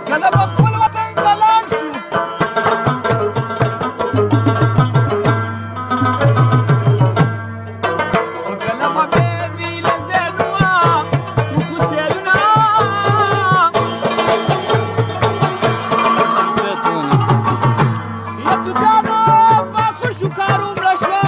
کله به خپل وطن ته لاړ شو او کله به بېدي له ذهنو وکړو سیلونه یا توتانو په خوشو کارو مړه شوه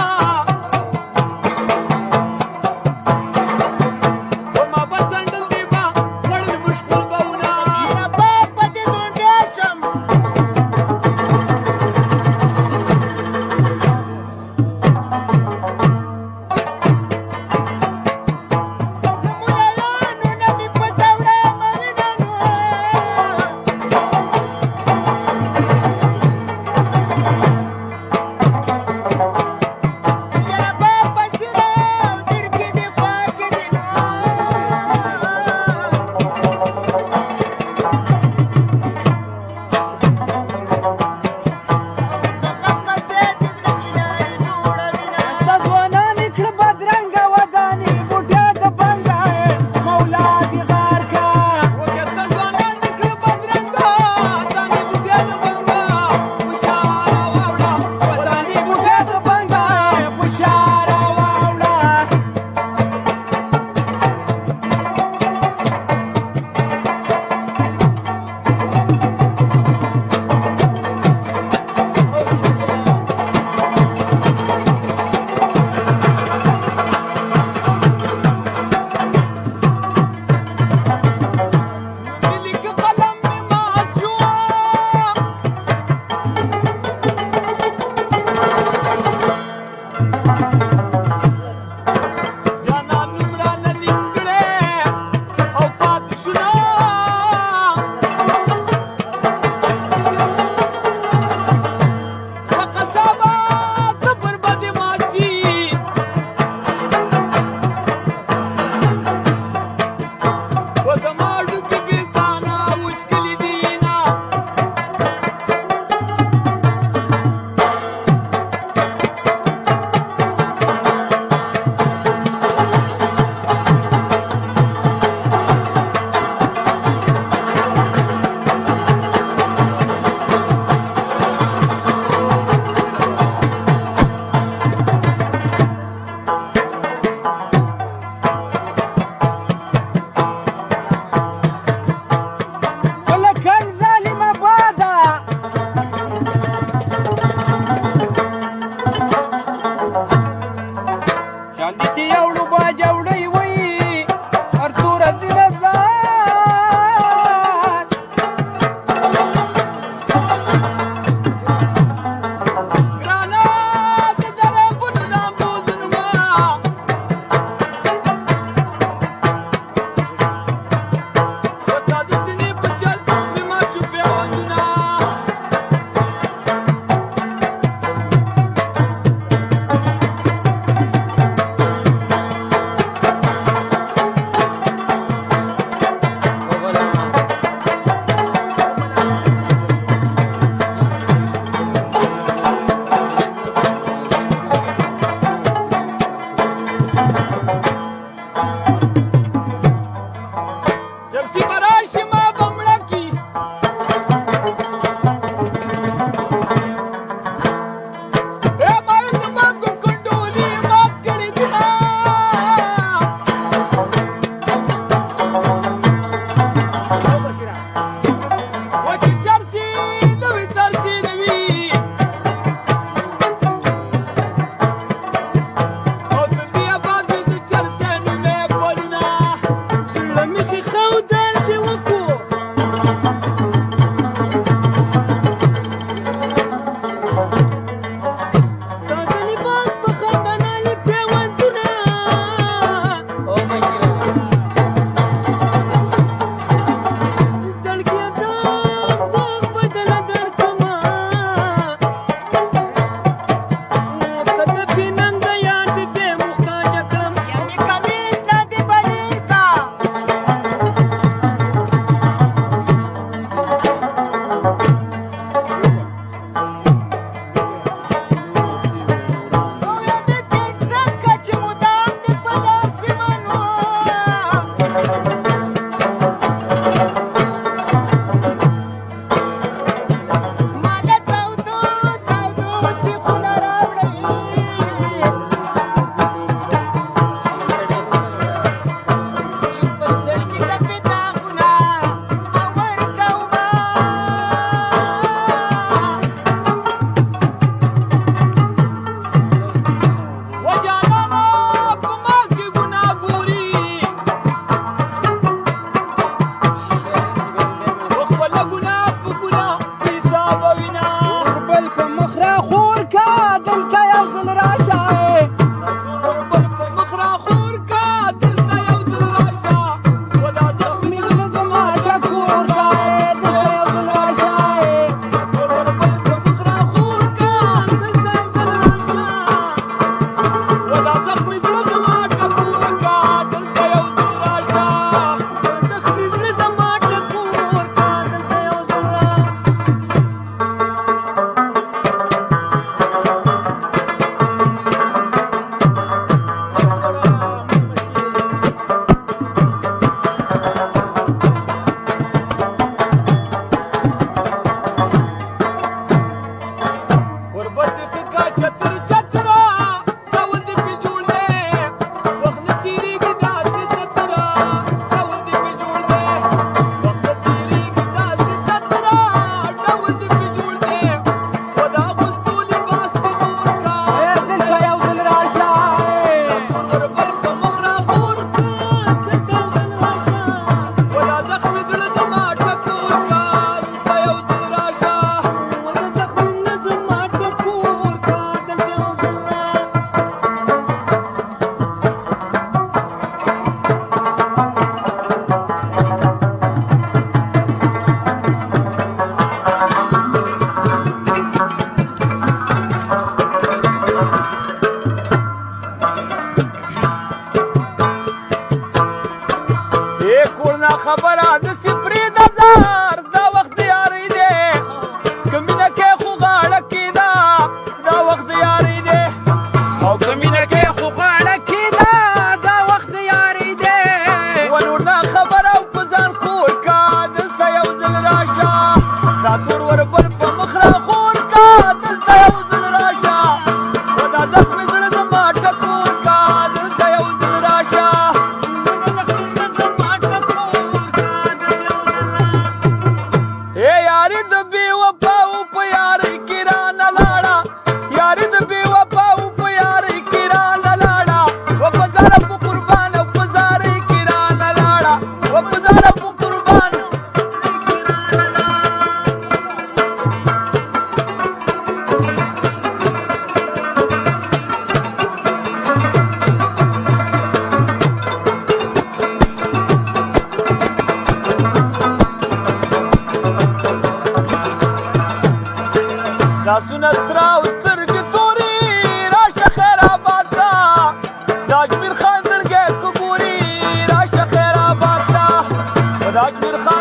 دې پرېږده زار دا وخت د یارۍ دی که مینه کې خو غاړه کېده دا وخت د یارۍ دی او که مینه کې خو غاړه کېده دا وخت د یارۍ دی و نور دا خبره او په ځان خور کا دلته یو ځل راشه دا تور وربل په مخ راخور کا دلته یو ځل راشه و دا زخمې زړه زما ټکور کا دلته یو ځل راشه ای یاري د بې وفاو په یارۍ کې رانه لاړه یاري د بې وفاو په یارۍ کې رانه لاړه و په زاره په قربان او په زارۍ کې رانه لاړه و په زاره په قربان لاسونه سره او سترګې تورې راشه خیر آباد ته د اجمیر خان زړګی که ګوري راشه خیر آباد ته د اجمیر خان